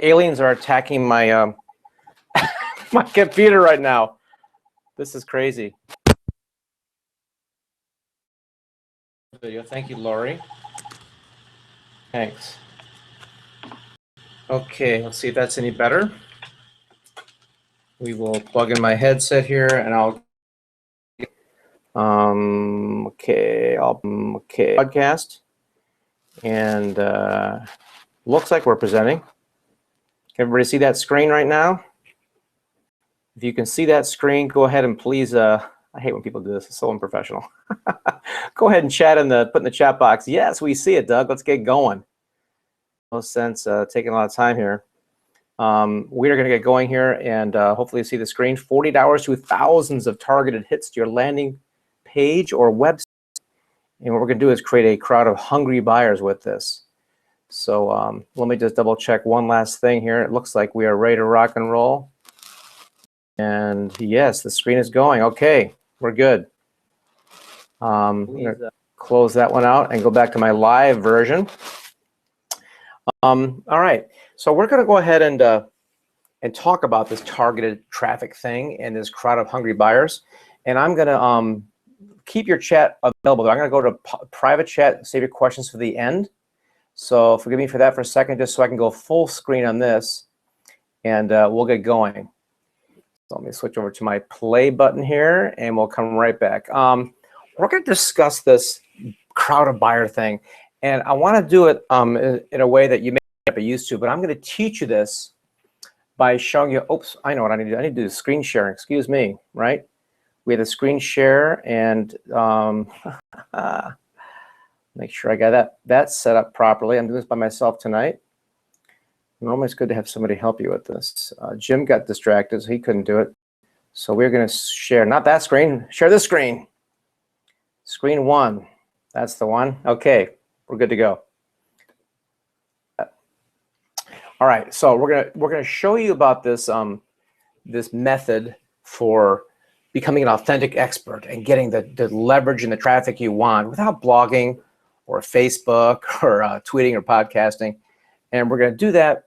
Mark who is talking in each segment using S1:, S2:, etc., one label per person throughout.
S1: aliens are attacking my my computer right now. This is crazy. Video. Thank you, Lori. Thanks. Okay, let's see if that's any better. We will plug in my headset here, and I'll. Okay, okay. Podcast, and looks like we're presenting. Can everybody see that screen right now? If you can see that screen, go ahead and please. I hate when people do this. It's so unprofessional. Go ahead and chat put in the chat box. Yes, we see it, Doug. Let's get going. No sense taking a lot of time here. We are going to get going here and hopefully see the screen. $40 to thousands of targeted hits to your landing page or website. And what we're going to do is create a crowd of hungry buyers with this. So let me just double check one last thing here. It looks like we are ready to rock and roll. And yes, the screen is going. Okay, we're good. I'm going to close that one out and go back to my live version. All right, so we're going to go ahead and talk about this targeted traffic thing and this crowd of hungry buyers. And I'm going to keep your chat available. I'm going to go to private chat, save your questions for the end. So forgive me for that for a second, just so I can go full screen on this, and we'll get going. So let me switch over to my play button here, and we'll come right back. We're going to discuss this crowd of buyer thing, and I want to do it in a way that you may not be used to, but I'm going to teach you this by showing you. Oops, I know what I need to do. I need to do screen sharing. Excuse me, right? We have the screen share, and make sure I got that set up properly. I'm doing this by myself tonight. Normally it's good to have somebody help you with this. Jim got distracted, so he couldn't do it. So we're going to share, not that screen, share this screen. Screen one, that's the one. Okay, we're good to go. All right, so we're gonna show you about this this method for becoming an authentic expert and getting the leverage and the traffic you want without blogging or Facebook or tweeting or podcasting. And we're going to do that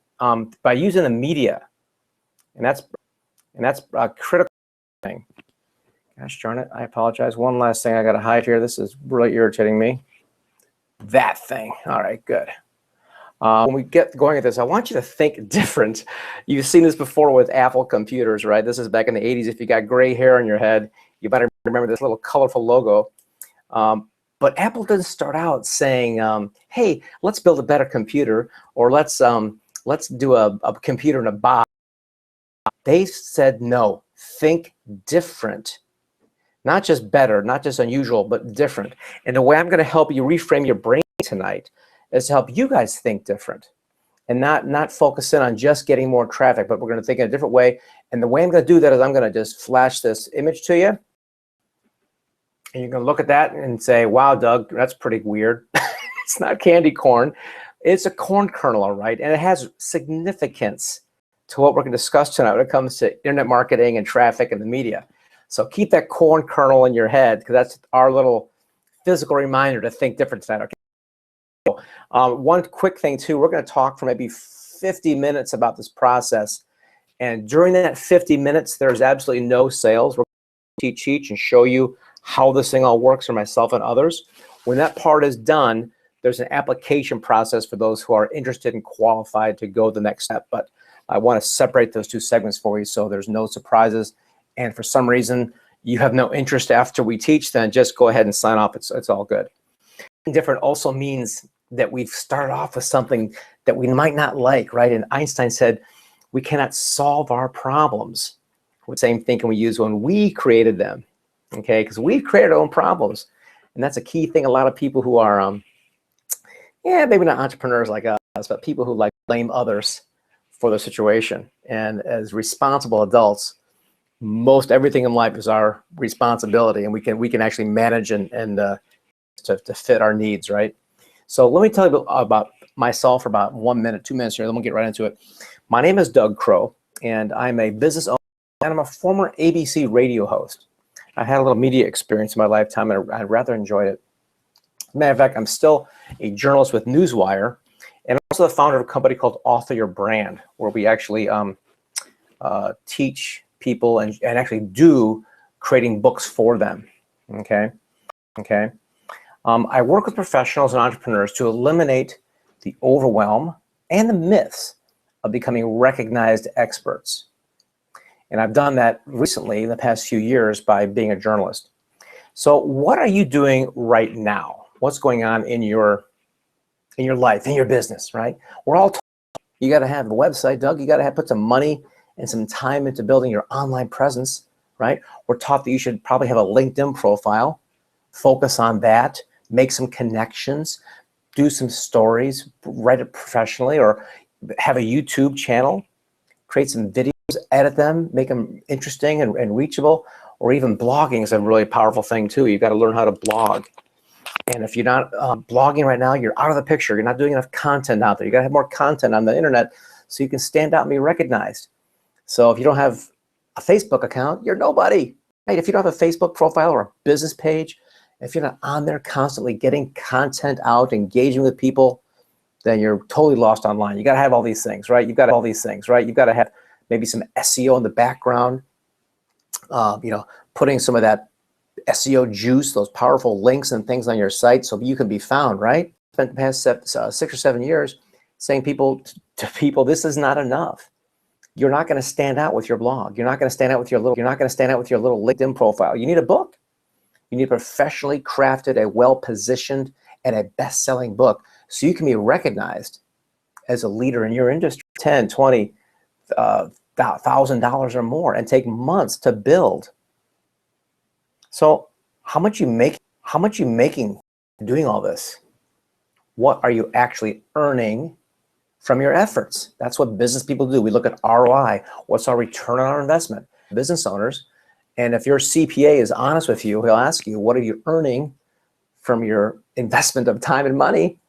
S1: by using the media, and that's a critical thing. Gosh darn it! I apologize. One last thing I got to hide here. This is really irritating me. That thing. All right, good. When we get going at this, I want you to think different. You've seen this before with Apple computers, right? This is back in the 80s. If you got gray hair on your head, you better remember this little colorful logo. But Apple doesn't start out saying, "Hey, let's build a better computer," or let's do a computer in a box. They said, "No, think different." Not just better, not just unusual, but different. And the way I'm going to help you reframe your brain tonight is to help you guys think different and not focus in on just getting more traffic, but we're going to think in a different way. And the way I'm going to do that is I'm going to just flash this image to you. And you're going to look at that and say, wow, Doug, that's pretty weird. It's not candy corn. It's a corn kernel, all right? And it has significance to what we're going to discuss tonight when it comes to internet marketing and traffic and the media. So keep that corn kernel in your head, because that's our little physical reminder to think different tonight, okay? One quick thing, too, we're going to talk for maybe 50 minutes about this process. And during that 50 minutes, there's absolutely no sales. We're going to teach and show you how this thing all works for myself and others. When that part is done, there's an application process for those who are interested and qualified to go the next step. But I want to separate those two segments for you so there's no surprises. And for some reason you have no interest after we teach, then just go ahead and sign off. It's all good. Different also means that we've started off with something that we might not like, right? And Einstein said, we cannot solve our problems with the same thinking we used when we created them, okay? Because we created our own problems. And that's a key thing. A lot of people who are, maybe not entrepreneurs like us, but people who like blame others for their situation. And as responsible adults, most everything in life is our responsibility, and we can actually manage and to fit our needs, right? So let me tell you about myself for about 1 minute, 2 minutes here, then we'll get right into it. My name is Doug Crow, and I'm a business owner, and I'm a former ABC radio host. I had a little media experience in my lifetime, and I rather enjoyed it. Matter of fact, I'm still a journalist with Newswire, and also the founder of a company called Author Your Brand, where we actually teach people and actually do creating books for them. Okay. I work with professionals and entrepreneurs to eliminate the overwhelm and the myths of becoming recognized experts. And I've done that recently in the past few years by being a journalist. So what are you doing right now? What's going on in your life, in your business, right? We're all told you got to have a website, Doug. You got to put some money and some time into building your online presence, right? We're taught that you should probably have a LinkedIn profile, focus on that, make some connections, do some stories, write it professionally, or have a YouTube channel, create some videos, edit them, make them interesting and reachable, or even blogging is a really powerful thing too. You've got to learn how to blog. And if you're not blogging right now, you're out of the picture. You're not doing enough content out there. You got to have more content on the internet so you can stand out and be recognized. So if you don't have a Facebook account, you're nobody. Right? If you don't have a Facebook profile or a business page, if you're not on there constantly getting content out, engaging with people, then you're totally lost online. You got to have all these things, right? You've got all these things, right? You've got to have maybe some SEO in the background, putting some of that SEO juice, those powerful links and things on your site so you can be found, right? Spent the past 6 or 7 years saying to people, this is not enough. You're not going to stand out with your blog. You're not going to stand out with your little LinkedIn profile. You need a book. You need a professionally crafted, a well-positioned, and a best-selling book so you can be recognized as a leader in your industry. $10, $20, $1,000 or more, and take months to build. So how much you making doing all this? What are you actually earning from your efforts? That's what business people do. We look at ROI. What's our return on our investment? Business owners. And if your CPA is honest with you, he'll ask you, what are you earning from your investment of time and money?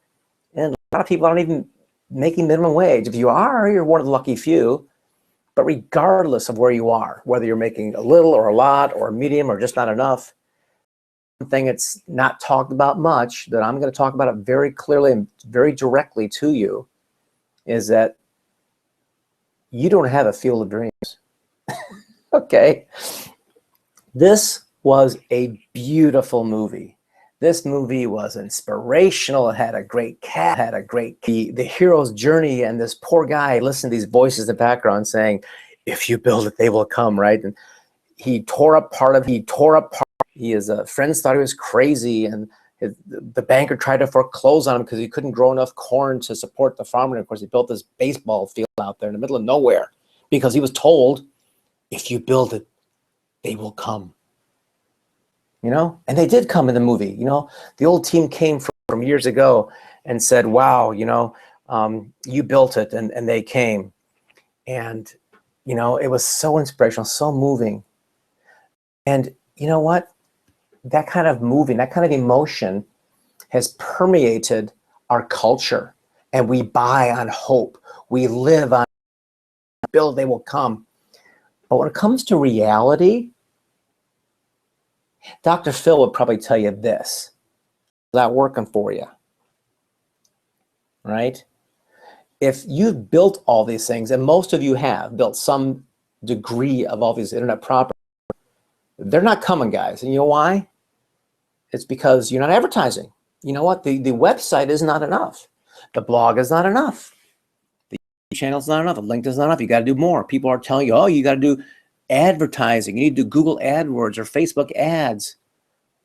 S1: And a lot of people aren't even making minimum wage. If you are, you're one of the lucky few. But regardless of where you are, whether you're making a little or a lot or a medium or just not enough, one thing that's not talked about much that I'm going to talk about it very clearly and very directly to you is that you don't have a field of dreams. Okay. This was a beautiful movie. This movie was inspirational. It had a great cast, the hero's journey, and this poor guy listened to these voices in the background saying, if you build it, they will come, right? And he tore up part of. His friends thought he was crazy, and the banker tried to foreclose on him because he couldn't grow enough corn to support the farmer. And of course, he built this baseball field out there in the middle of nowhere because he was told, if you build it, they will come. And they did come in the movie. The old team came from years ago and said, wow, you built it, and they came. And, it was so inspirational, so moving. And you know what? That kind of moving, that kind of emotion has permeated our culture, and we buy on hope. We live on build, they will come. But when it comes to reality, Dr. Phil would probably tell you this: is that working for you? Right? If you've built all these things, and most of you have built some degree of all these internet properties, they're not coming, guys. And you know why? It's because you're not advertising. You know what? The website is not enough. The blog is not enough. The channel is not enough. The link is not enough. You got to do more. People are telling you, oh, you got to do advertising. You need to do Google AdWords or Facebook ads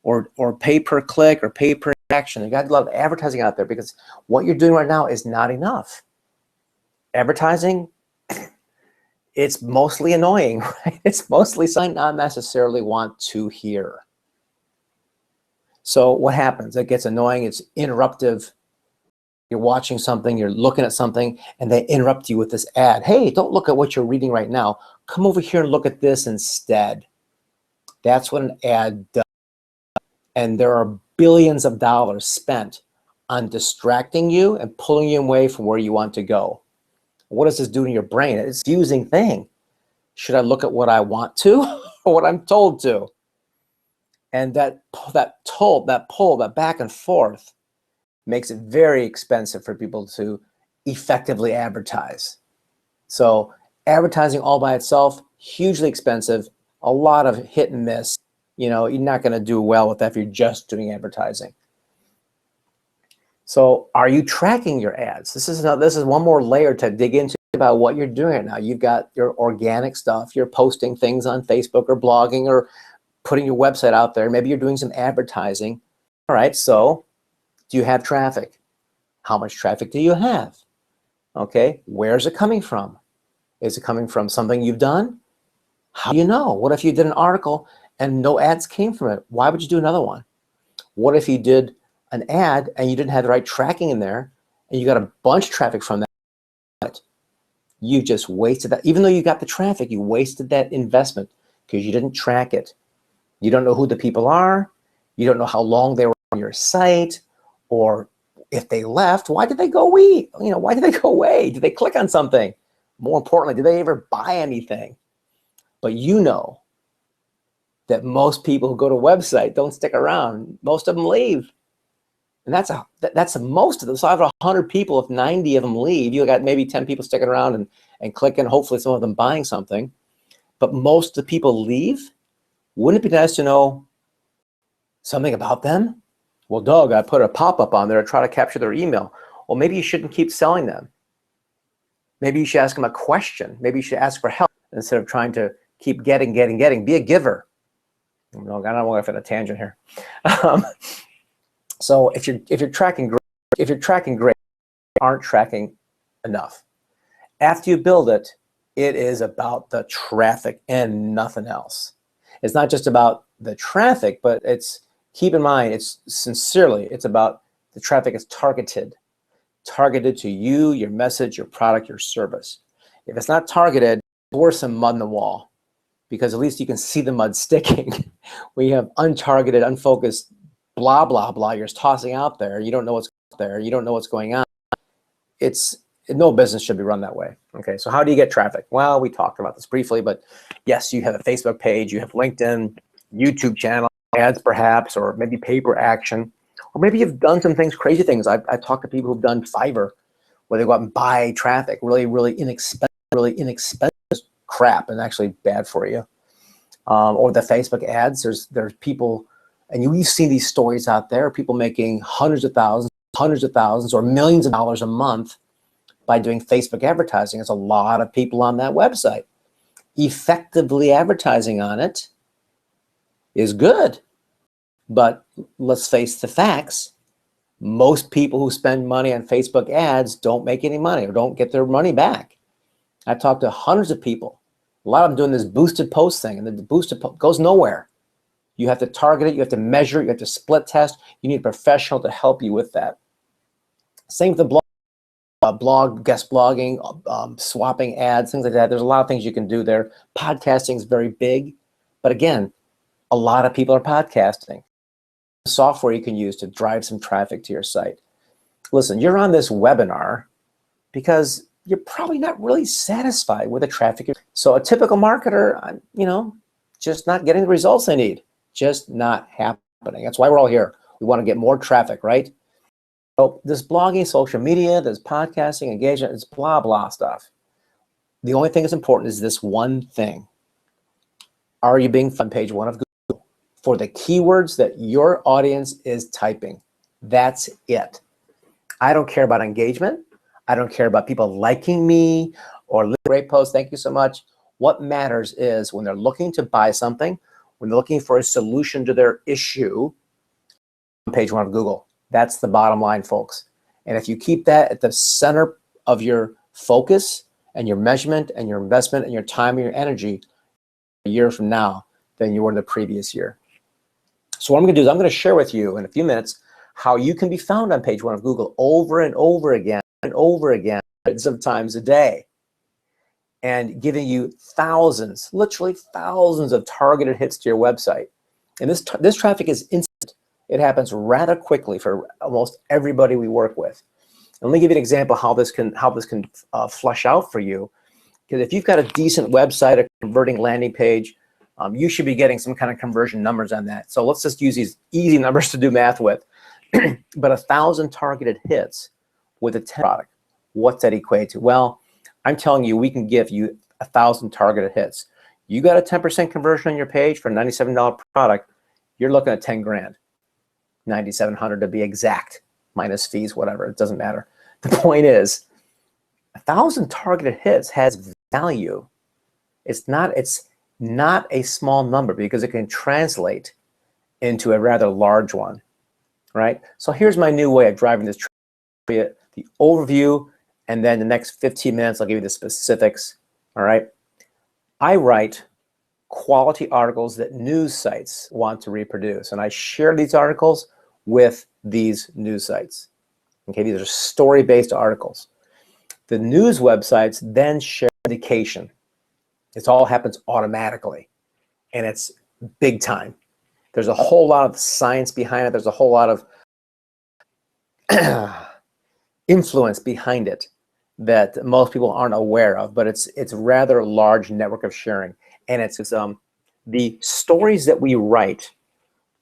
S1: or pay per click or pay per action. You got a lot of advertising out there because what you're doing right now is not enough. Advertising, it's mostly annoying, right? It's mostly something I not necessarily want to hear. So what happens? It gets annoying. It's interruptive. You're watching something, you're looking at something, and they interrupt you with this ad. Hey, don't look at what you're reading right now. Come over here and look at this instead. That's what an ad does. And there are billions of dollars spent on distracting you and pulling you away from where you want to go. What does this do to your brain? It's a confusing thing. Should I look at what I want to or what I'm told to? And that pull, that back and forth makes it very expensive for people to effectively advertise. So advertising all by itself, hugely expensive, a lot of hit and miss. You know, you're not going to do well with that if you're just doing advertising. So are you tracking your ads? This is one more layer to dig into about what you're doing right now. You've got your organic stuff. You're posting things on Facebook or blogging or putting your website out there. Maybe you're doing some advertising. All right, so do you have traffic? How much traffic do you have? Okay, where's it coming from? Is it coming from something you've done? How do you know? What if you did an article and no ads came from it? Why would you do another one? What if you did an ad and you didn't have the right tracking in there and you got a bunch of traffic from that? You just wasted that. Even though you got the traffic, you wasted that investment because you didn't track it. You don't know who the people are. You don't know how long they were on your site, or if they left, why did they go away? Why did they go away? Did they click on something? More importantly, did they ever buy anything? But you know that most people who go to a website don't stick around. Most of them leave. And that's most of them. So out of 100 people, if 90 of them leave, you got maybe 10 people sticking around and clicking, hopefully some of them buying something. But most of the people leave. Wouldn't it be nice to know something about them? Well, Doug, I put a pop-up on there to try to capture their email. Well, maybe you shouldn't keep selling them. Maybe you should ask them a question. Maybe you should ask for help instead of trying to keep getting. Be a giver. I don't want to go off on a tangent here. So if you're tracking great, you aren't tracking enough. After you build it, it is about the traffic and nothing else. It's not just about the traffic, but keep in mind, it's about the traffic is targeted to you, your message, your product, your service. If it's not targeted, pour some mud in the wall, because at least you can see the mud sticking. When you have untargeted, unfocused, blah, blah, blah, you're just tossing out there, you don't know what's there, you don't know what's going on. No business should be run that way. Okay, so how do you get traffic? Well, we talked about this briefly, but yes, you have a Facebook page, you have LinkedIn, YouTube channel, ads perhaps, or maybe pay-per action, or maybe you've done some things, crazy things. I've talked to people who've done Fiverr, where they go out and buy traffic, really inexpensive crap, and actually bad for you. Or the Facebook ads, there's people, and you've seen these stories out there, people making hundreds of thousands, or millions of dollars a month by doing Facebook advertising. There's a lot of people on that website. Effectively advertising on it is good, but let's face the facts. Most people who spend money on Facebook ads don't make any money or don't get their money back. I've talked to hundreds of people. A lot of them doing this boosted post thing, and the boosted post goes nowhere. You have to target it, you have to measure it, you have to split test. You need a professional to help you with that. Same with the blog, guest blogging, swapping ads, things like that. There's a lot of things you can do there. Podcasting is very big, but again, a lot of people are podcasting. Software you can use to drive some traffic to your site. Listen, you're on this webinar because you're probably not really satisfied with the traffic. So a typical marketer, just not getting the results they need, just not happening. That's why we're all here. We want to get more traffic, right? So this blogging, social media, this podcasting, engagement, it's blah, blah stuff. The only thing that's important is this one thing. Are you being on page 1 of Google for the keywords that your audience is typing? That's it. I don't care about engagement. I don't care about people liking me or great post, thank you so much. What matters is when they're looking to buy something, when they're looking for a solution to their issue, on page 1 of Google. That's the bottom line, folks. And if you keep that at the center of your focus and your measurement and your investment and your time and your energy a year from now than you were in the previous year. So what I'm going to do is I'm going to share with you in a few minutes how you can be found on page 1 of Google over and over again hundreds of times a day, and giving you thousands, literally thousands of targeted hits to your website. And this traffic is instant. It happens rather quickly for almost everybody we work with. And let me give you an example how this can flush out for you. Because if you've got a decent website, a converting landing page, you should be getting some kind of conversion numbers on that. So let's just use these easy numbers to do math with. But 1,000 targeted hits with a 10 product, What's that equate to? Well, I'm telling you, we can give you 1,000 targeted hits. You got a 10% conversion on your page for a $97 product, you're looking at 10 grand, 9,700 to be exact, minus fees, whatever, it doesn't matter. The point is, 1,000 targeted hits has value. It's not a small number because it can translate into a rather large one, right? So here's my new way of driving this, the overview, and then the next 15 minutes, I'll give you the specifics, all right? I write quality articles that news sites want to reproduce, and I share these articles with these news sites. Okay, these are story-based articles. The news websites then share syndication. It all happens automatically, and it's big time. There's a whole lot of science behind it. There's a whole lot of influence behind it that most people aren't aware of, but it's rather large network of sharing. And it's the stories that we write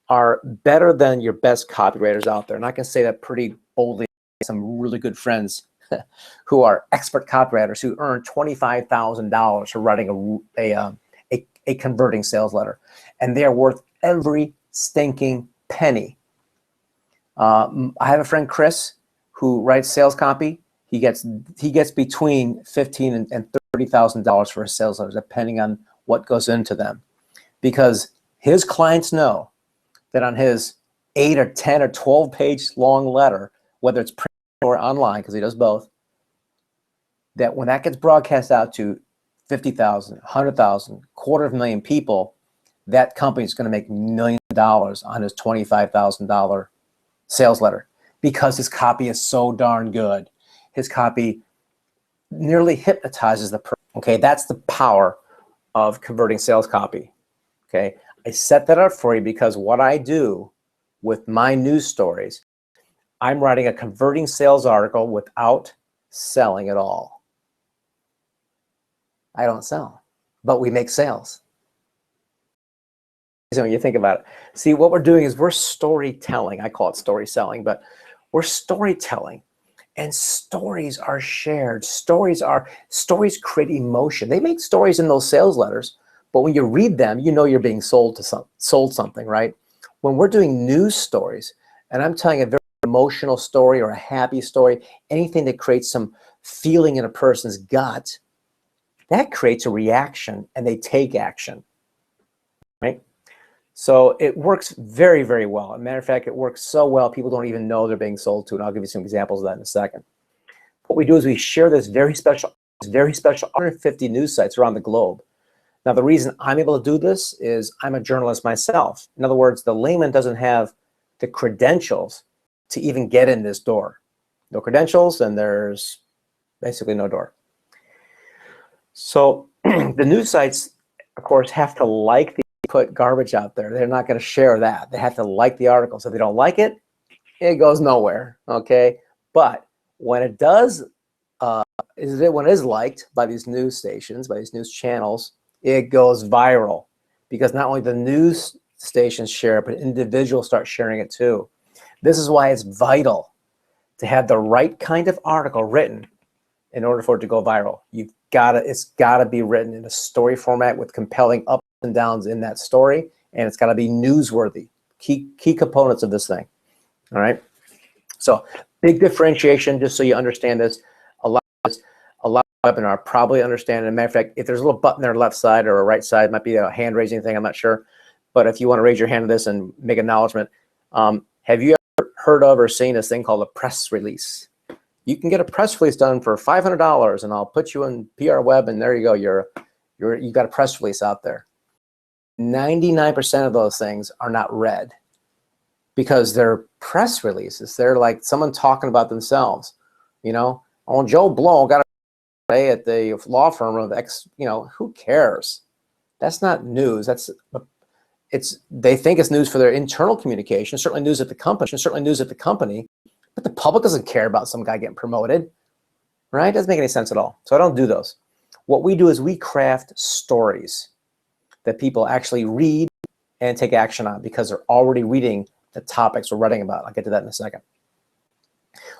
S1: are better than your best copywriters out there. And I can say that pretty boldly. Some really good friends who are expert copywriters who earn $25,000 for writing a converting sales letter, and they're worth every stinking penny. I have a friend, Chris, who writes sales copy. He gets between $15,000 and $30,000 for his sales letters, depending on what goes into them, because his clients know that on his 8 or 10 or 12 page long letter, whether it's print or online, because he does both, that when that gets broadcast out to 50,000, 100,000, $250,000 people, that company is going to make millions of dollars on his $25,000 sales letter because his copy is so darn good. His copy nearly hypnotizes the person. Okay, that's the power of converting sales copy. Okay, I set that up for you because what I do with my news stories, I'm writing a converting sales article without selling at all. I don't sell, but we make sales. So when you think about it, see, what we're doing is we're storytelling. I call it story selling, but we're storytelling, and stories are shared. Stories create emotion. They make stories in those sales letters, but when you read them, you know you're being sold something, right? When we're doing news stories, and I'm telling a very emotional story or a happy story, anything that creates some feeling in a person's gut, that creates a reaction, and they take action, right? So it works very, very well. As a matter of fact, it works so well, people don't even know they're being sold to, and I'll give you some examples of that in a second. What we do is we share this very special 150 news sites around the globe. Now, the reason I'm able to do this is I'm a journalist myself. In other words, the layman doesn't have the credentials to even get in this door. No credentials, and there's basically no door. So the news sites, of course, have to like the put garbage out there. They're not going to share that. They have to like the article. So if they don't like it, it goes nowhere. Okay, but when it does, when it is liked by these news stations, by these news channels, it goes viral because not only the news stations share it, but individuals start sharing it too. This is why it's vital to have the right kind of article written in order for it to go viral. It's gotta be written in a story format with compelling ups and downs in that story, and it's gotta be newsworthy. Key components of this thing. All right. So big differentiation, just so you understand this. A lot of webinar probably understand. As a matter of fact, if there's a little button there left side or a right side, it might be a hand raising thing, I'm not sure. But if you want to raise your hand to this and make acknowledgement, have you ever heard of or seen this thing called a press release? You can get a press release done for $500, and I'll put you in PR Web, and there you go. You got a press release out there. 99% of those things are not read because they're press releases. They're like someone talking about themselves. You know, oh, Joe Blow got a day at the law firm of X. You know, who cares? That's not news. They think it's news for their internal communication. Certainly news at the company. But the public doesn't care about some guy getting promoted, right? Doesn't make any sense at all. So I don't do those. What we do is we craft stories that people actually read and take action on because they're already reading the topics we're writing about. I'll get to that in a second.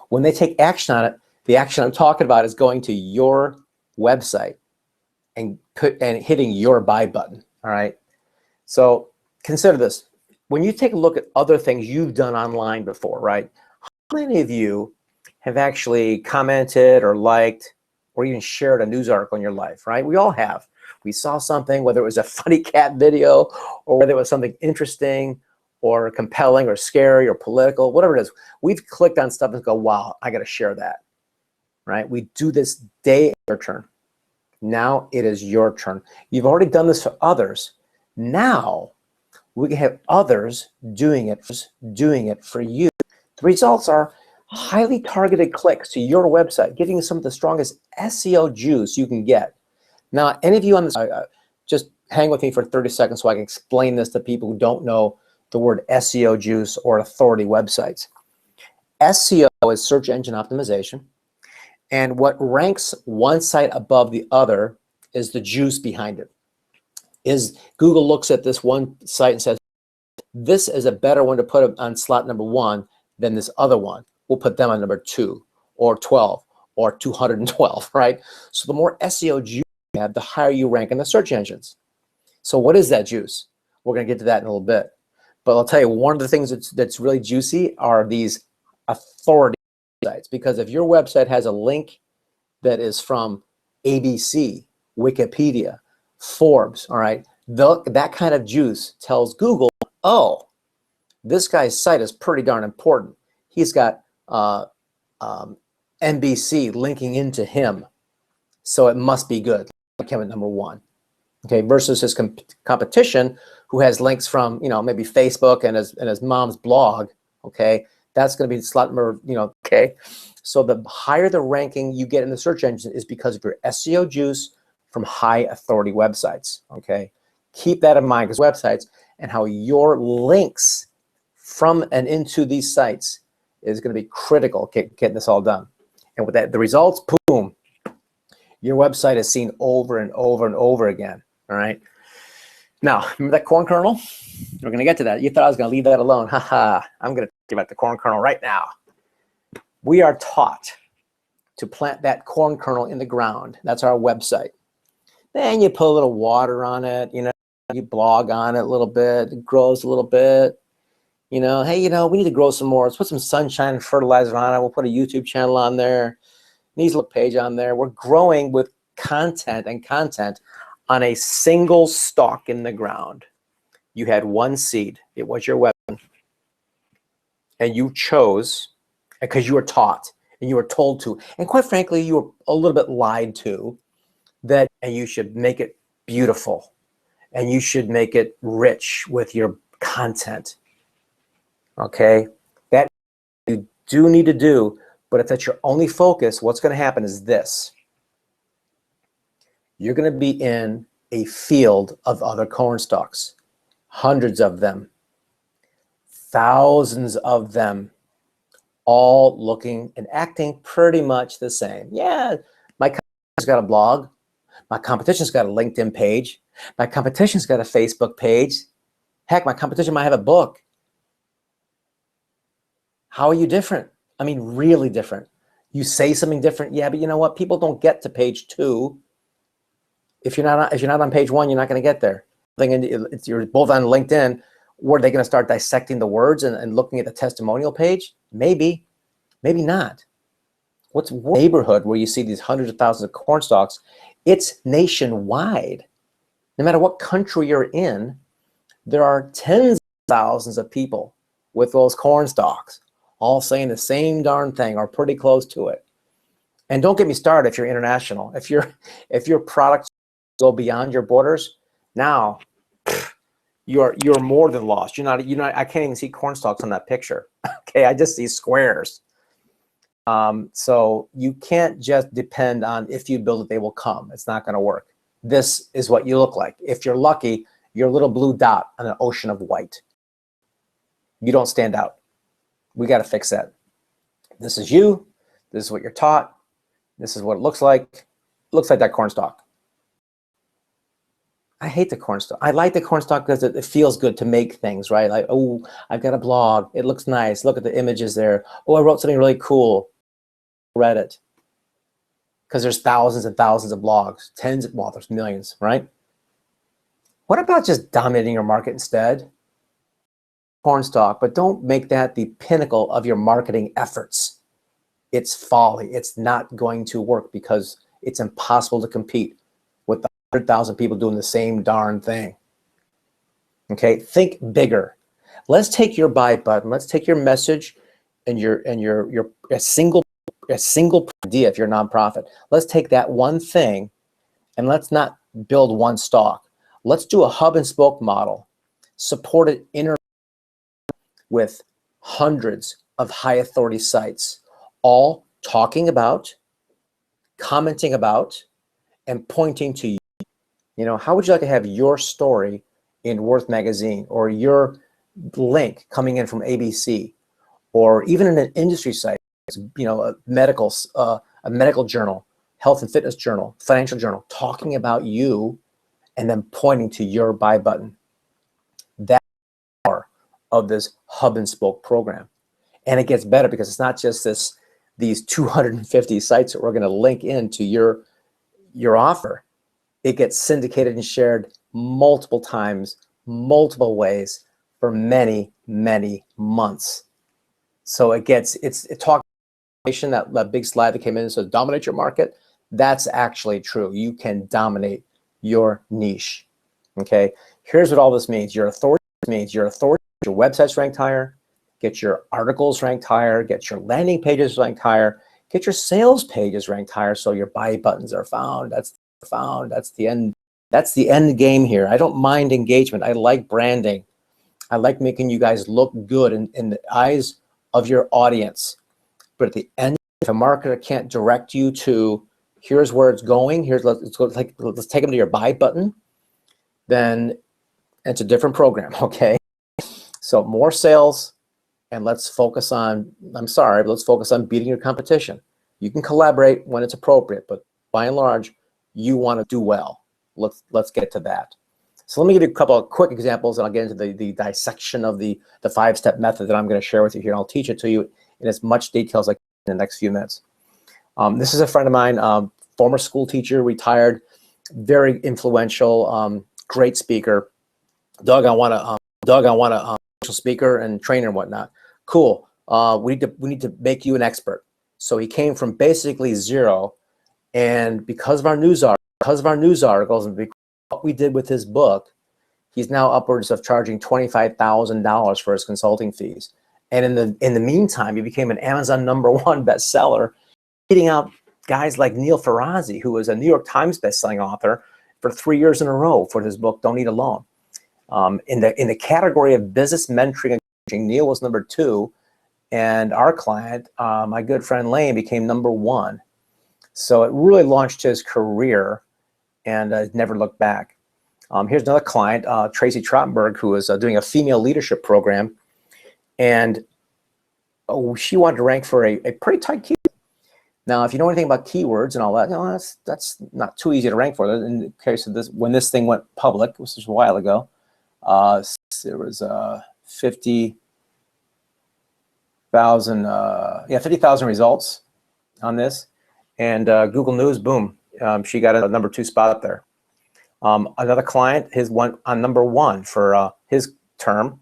S1: When they take action on it, The action I'm talking about is going to your website and hitting your buy button. All right. So consider this. When you take a look at other things you've done online before, right? How many of you have actually commented or liked or even shared a news article in your life, right? We all have. We saw something, whether it was a funny cat video or whether it was something interesting or compelling or scary or political, whatever it is. We've clicked on stuff and go, wow, I got to share that, right? We do this day your turn. Now it is your turn. You've already done this for others. Now we can have others doing it for you. The results are highly targeted clicks to your website, giving you some of the strongest SEO juice you can get. Now, any of you on this, just hang with me for 30 seconds so I can explain this to people who don't know the word SEO juice or authority websites. SEO is search engine optimization. And what ranks one site above the other is the juice behind it. Is Google looks at this one site and says, this is a better one to put on slot number 1 than this other one. We'll put them on number 2 or 12 or 212, right? So the more SEO juice you have, the higher you rank in the search engines. So what is that juice? We're going to get to that in a little bit. But I'll tell you, one of the things that's really juicy are these authority sites. Because if your website has a link that is from ABC, Wikipedia, Forbes, all right, that kind of juice tells Google, oh, this guy's site is pretty darn important. He's got NBC linking into him, so it must be good. Like him at number 1, okay. Versus his competition, who has links from maybe Facebook and his mom's blog, okay. That's going to be slot number okay. So the higher the ranking you get in the search engine is because of your SEO juice from high authority websites, okay. Keep that in mind, because websites and how your links from and into these sites is going to be critical getting this all done. And with that, the results, boom, your website is seen over and over and over again. All right. Now, remember that corn kernel? We're going to get to that. You thought I was going to leave that alone. Haha. I'm going to talk about the corn kernel right now. We are taught to plant that corn kernel in the ground. That's our website. Then you put a little water on it. You blog on it a little bit. It grows a little bit. Hey, we need to grow some more. Let's put some sunshine and fertilizer on it. We'll put a YouTube channel on there. Needs a little page on there. We're growing with content on a single stalk in the ground. You had one seed. It was your weapon. And you chose, because you were taught and you were told to, and quite frankly, you were a little bit lied to, that and you should make it beautiful and you should make it rich with your content. Okay, that you do need to do, but if that's your only focus, what's going to happen is this. You're going to be in a field of other corn stalks, hundreds of them, thousands of them, all looking and acting pretty much the same. Yeah, my competition's got a blog. My competition's got a LinkedIn page. My competition's got a Facebook page. Heck, my competition might have a book. How are you different? I mean, really different. You say something different, yeah, but you know what? People don't get to page 2. If you're not on page 1, you're not going to get there. You're both on LinkedIn. Were they going to start dissecting the words and looking at the testimonial page? Maybe, maybe not. What's neighborhood where you see these hundreds of thousands of corn stalks? It's nationwide. No matter what country you're in, there are tens of thousands of people with those corn stalks, all saying the same darn thing or pretty close to it. And don't get me started if you're international. If your products go beyond your borders, now you're more than lost. You're not. I can't even see corn stalks on that picture. Okay, I just see squares. So you can't just depend on if you build it, they will come. It's not going to work. This is what you look like. If you're lucky, you're a little blue dot on an ocean of white. You don't stand out. We got to fix that. This is you. This is what you're taught. This is what it looks like. It looks like that corn stalk. I hate the corn stalk. I like the corn stalk because it feels good to make things, right? Like, oh, I've got a blog. It looks nice. Look at the images there. Oh, I wrote something really cool. Read it. because there's thousands and thousands of blogs, well, there's millions, right? What about just dominating your market instead? Cornstalk, but don't make that the pinnacle of your marketing efforts. It's folly. It's not going to work because it's impossible to compete with the 100,000 people doing the same darn thing. Okay, think bigger. Let's take your buy button. Let's take your message and a single idea if you're a nonprofit. Let's take that one thing and let's not build one stock. Let's do a hub and spoke model, supported with hundreds of high authority sites, all talking about, commenting about, and pointing to you. You know, how would you like to have your story in Worth magazine, or your link coming in from ABC, or even in an industry site, you know, a medical journal, health and fitness journal, financial journal, talking about you and then pointing to your buy button? That's the power of this hub and spoke program. And it gets better because it's not just these 250 sites that we're going to link into your offer. It gets syndicated and shared multiple times, multiple ways for many, many months. So it's talking that big slide that came in and says dominate your market. That's actually true. You can dominate your niche. Okay. Here's what all this means. Your authority means your website's ranked higher, get your articles ranked higher, get your landing pages ranked higher, get your sales pages ranked higher so your buy buttons are found. That's the end. That's the end game here. I don't mind engagement. I like branding. I like making you guys look good in the eyes of your audience. But at the end, if a marketer can't direct you to here's where it's going, let's take them to your buy button, then it's a different program, okay? So more sales, and let's focus on, let's focus on beating your competition. You can collaborate when it's appropriate, but by and large, you want to do well. Let's get to that. So let me give you a couple of quick examples, and I'll get into the dissection of the 5-step method that I'm going to share with you here. I'll teach it to you in as much detail as I can in the next few minutes. This is a friend of mine, former school teacher, retired, very influential, great speaker. Doug, I want a speaker and trainer and whatnot. Cool. We need to make you an expert. So he came from basically zero, and because of our news articles and because what we did with his book, he's now upwards of charging $25,000 for his consulting fees. And in the meantime, he became an Amazon #1 bestseller, beating out guys like Neil Ferrazzi, who was a New York Times bestselling author for 3 years in a row for his book, Don't Need a Loan. In the category of business mentoring and coaching, Neil was #2, and our client, my good friend Lane, became #1. So it really launched his career, and never looked back. Here's another client, Tracy Trottenberg, who was doing a female leadership program, and she wanted to rank for a pretty tight keyword. Now, if you know anything about keywords and all that, that's not too easy to rank for. In the case of this, when this thing went public, which was a while ago, there was 50,000 results on this, and Google News, boom, she got a #2 spot there. Another client, his one on #1 for his term,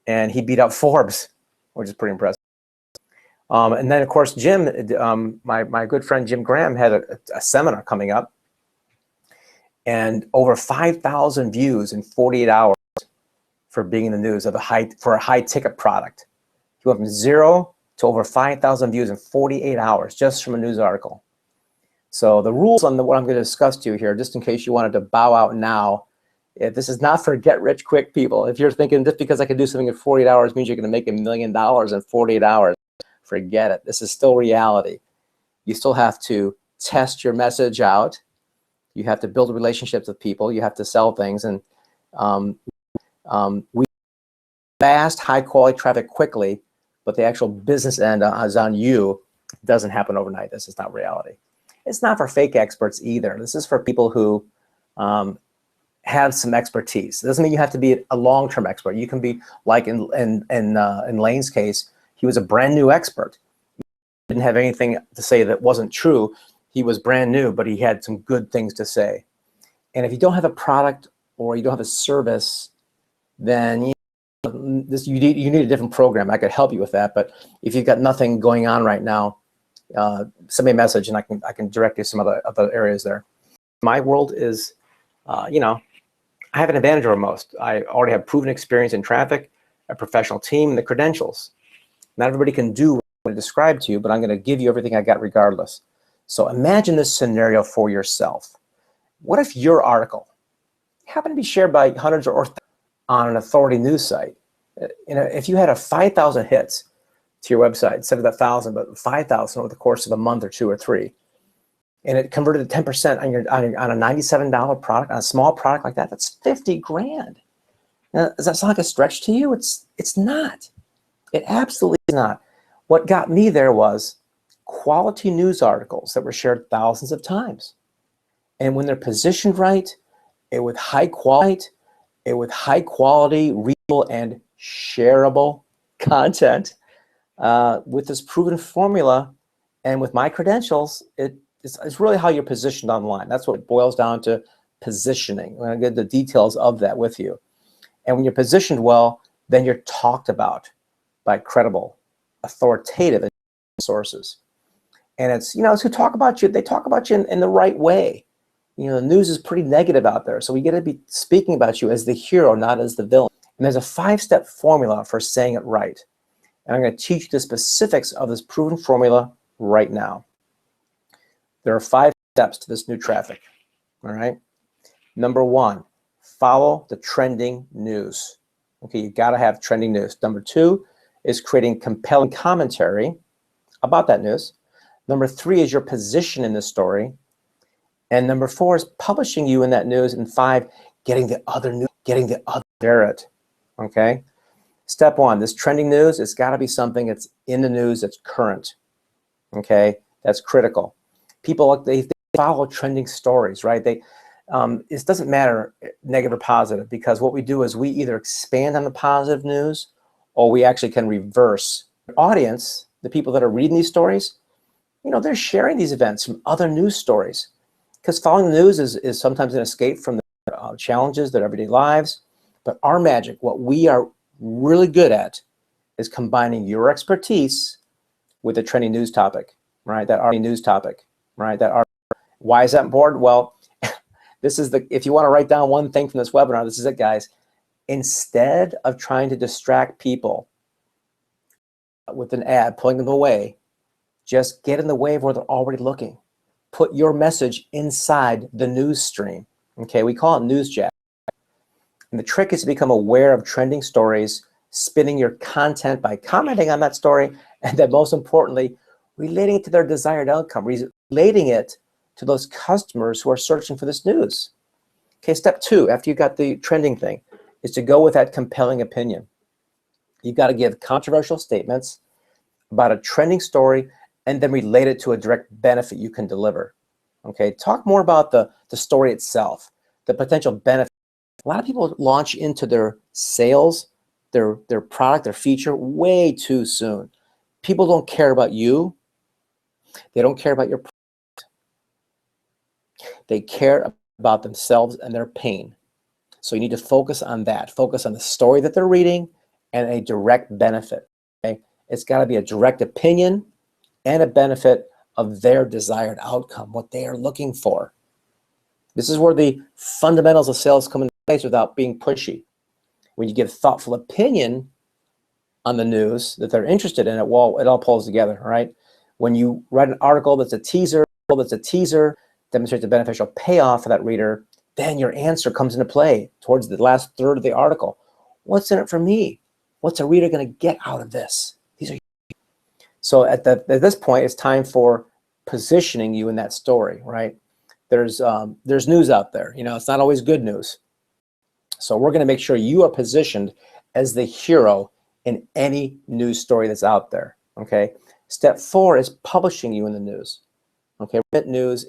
S1: and he beat out Forbes, which is pretty impressive. And then, of course, Jim, my good friend Jim Graham had a seminar coming up, and over 5,000 views in 48 hours for being in the news for a high ticket product. He went from 0 to over 5,000 views in 48 hours just from a news article. So the rules on what I'm going to discuss to you here, just in case you wanted to bow out now, this is not for get rich quick people. If you're thinking just because I can do something in 48 hours means you're going to make $1 million in 48 hours, forget it. This is still reality. You still have to test your message out. You have to build relationships with people. You have to sell things, and we fast, high quality traffic quickly, but the actual business end is on you. It doesn't happen overnight. This is not reality. It's not for fake experts either. This is for people who have some expertise. It doesn't mean you have to be a long-term expert. You can be like in Lane's case, he was a brand new expert. He didn't have anything to say that wasn't true. He was brand new, but he had some good things to say. And if you don't have a product or you don't have a service, then you need a different program. I could help you with that, but if you've got nothing going on right now, send me a message and I can direct you some other areas there. My world is, you know, I have an advantage over most. I already have proven experience in traffic, a professional team, and the credentials. Not everybody can do what I'm going to describe to you, but I'm going to give you everything I got regardless. So imagine this scenario for yourself. What if your article happened to be shared by hundreds or on an authority news site? You know, if you had 5,000 hits to your website, instead of 1,000, but 5,000 over the course of a month or 2 or 3, and it converted to 10% on a $97 product, on a small product like that, that's 50 grand. Now, does that sound like a stretch to you? It's not. It absolutely is not. What got me there was quality news articles that were shared thousands of times. And when they're positioned right, with high quality, real and shareable content, with this proven formula and with my credentials, it's really how you're positioned online. That's what it boils down to, positioning. I'm going to get the details of that with you. And when you're positioned well, then you're talked about by credible, authoritative sources. And it's, you know, it's who talk about you. They talk about you in the right way. You know, the news is pretty negative out there. So we got to be speaking about you as the hero, not as the villain. And there's a 5-step formula for saying it right. And I'm going to teach you the specifics of this proven formula right now. There are 5 steps to this new traffic. All right. Number 1, follow the trending news. Okay, you got to have trending news. Number 2 is creating compelling commentary about that news. Number 3 is your position in the story. And number 4 is publishing you in that news. And 5, getting the other news, share it. Okay. Step 1, this trending news, it's got to be something that's in the news that's current. Okay, that's critical. People, they follow trending stories, right? It doesn't matter negative or positive, because what we do is we either expand on the positive news or we actually can reverse. The audience, the people that are reading these stories, you know, they're sharing these events from other news stories, because following the news is sometimes an escape from the challenges of their everyday lives. But our magic, what we are really good at, is combining your expertise with a trending news topic, right? That news topic, right? Why is that important? Well, this is if you want to write down one thing from this webinar, this is it, guys. Instead of trying to distract people with an ad, pulling them away, just get in the way of where they're already looking. Put your message inside the news stream. Okay, we call it news jack. And the trick is to become aware of trending stories, spinning your content by commenting on that story, and then most importantly, relating it to their desired outcome, relating it to those customers who are searching for this news. Okay, step 2, after you got the trending thing, is to go with that compelling opinion. You've got to give controversial statements about a trending story and then relate it to a direct benefit you can deliver. Okay, talk more about the story itself, the potential benefit. A lot of people launch into their sales, their product, their feature way too soon. People don't care about you. They don't care about your product. They care about themselves and their pain. So you need to focus on that. Focus on the story that they're reading and a direct benefit. Okay? It's got to be a direct opinion and a benefit of their desired outcome, what they are looking for. This is where the fundamentals of sales come into place without being pushy. When you give thoughtful opinion on the news that they're interested in, it all pulls together, right? When you write an article that's a teaser, demonstrates a beneficial payoff for that reader, then your answer comes into play towards the last third of the article. What's in it for me? What's a reader going to get out of this? So at this point, it's time for positioning you in that story, right? There's news out there. You know, it's not always good news. So we're going to make sure you are positioned as the hero in any news story that's out there. Okay. Step 4 is publishing you in the news. Okay, news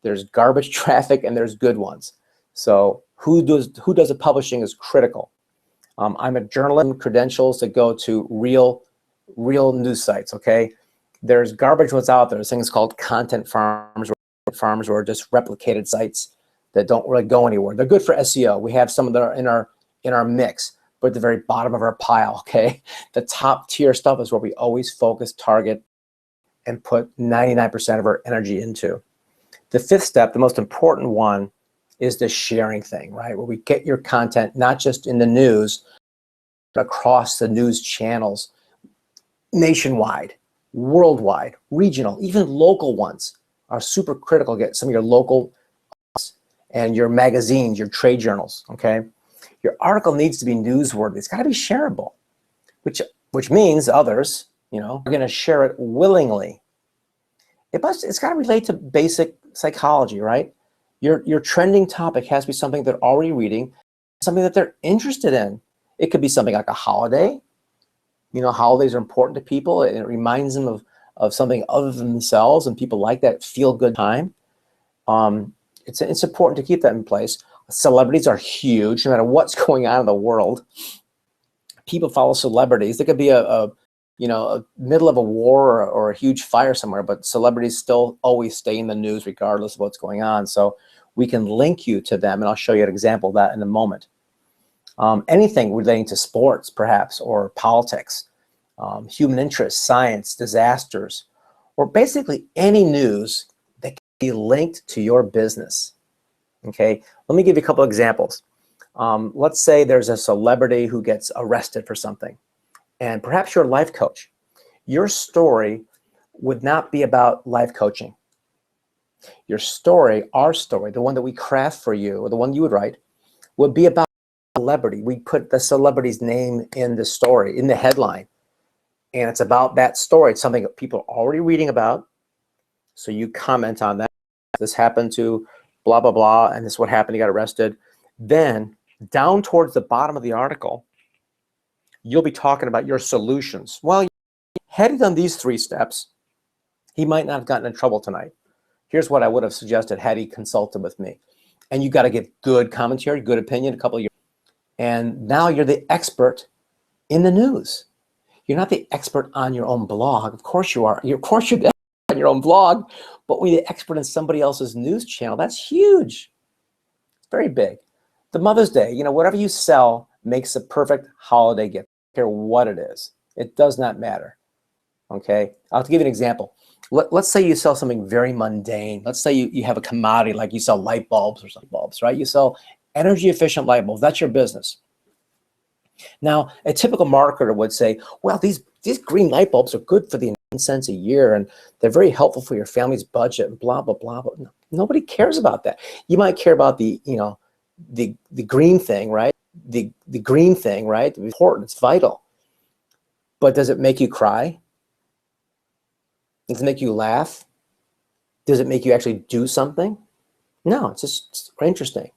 S1: there's garbage traffic and there's good ones. So who does the publishing is critical. I'm a journalist, credentials that go to real news sites. Okay, there's garbage ones out there. There's things called content farms. farms or just replicated sites that don't really go anywhere. They're good for SEO. We have some of them in our mix, but at the very bottom of our pile, okay? The top tier stuff is where we always focus, target, and put 99% of our energy into. The fifth step, the most important one, is the sharing thing, right? Where we get your content, not just in the news, but across the news channels, nationwide, worldwide, regional, even local ones are super critical. Get some of your local and your magazines, your trade journals, okay? Your article needs to be newsworthy. It's got to be shareable, which means others, are going to share it willingly. It's got to relate to basic psychology, right? Your trending topic has to be something they're already reading, something that they're interested in. It could be something like a holiday. Holidays are important to people, and it reminds them of something other than themselves, and people like that feel-good time. It's important to keep that in place. Celebrities are huge, no matter what's going on in the world. People follow celebrities. There could be a middle of a war or a huge fire somewhere, but celebrities still always stay in the news regardless of what's going on. So we can link you to them, and I'll show you an example of that in a moment. Anything relating to sports, perhaps, or politics, human interest, science, disasters, or basically any news that can be linked to your business. Okay, let me give you a couple examples. Let's say there's a celebrity who gets arrested for something, and perhaps you're a life coach. Your story would not be about life coaching. Your story, our story, the one that we craft for you, or the one you would write, would be about celebrity. We put the celebrity's name in the story, in the headline, and it's about that story. It's something that people are already reading about, so you comment on that. This happened to blah, blah, blah, and this is what happened, he got arrested. Then, down towards the bottom of the article, you'll be talking about your solutions. Well, had he done these 3 steps, he might not have gotten in trouble tonight. Here's what I would have suggested had he consulted with me. And you got to get good commentary, good opinion, a couple of years. And now you're the expert in the news. You're not the expert on your own blog. Of course you are. Of course you're the expert on your own blog, but when you're the expert in somebody else's news channel, that's huge. It's very big. The Mother's Day, whatever you sell makes a perfect holiday gift. I don't care what it is. It does not matter. Okay? I'll give you an example. Let's say you sell something very mundane. Let's say you have a commodity, like you sell light bulbs or something, right? You sell energy efficient light bulbs. That's your business. Now, a typical marketer would say, well, these green light bulbs are good for the 9 cents a year, and they're very helpful for your family's budget, and blah, blah, blah. But nobody cares about that. You might care about the green thing, right? The green thing, right? It's important, it's vital. But does it make you cry? Does it make you laugh? Does it make you actually do something? No, it's just interesting.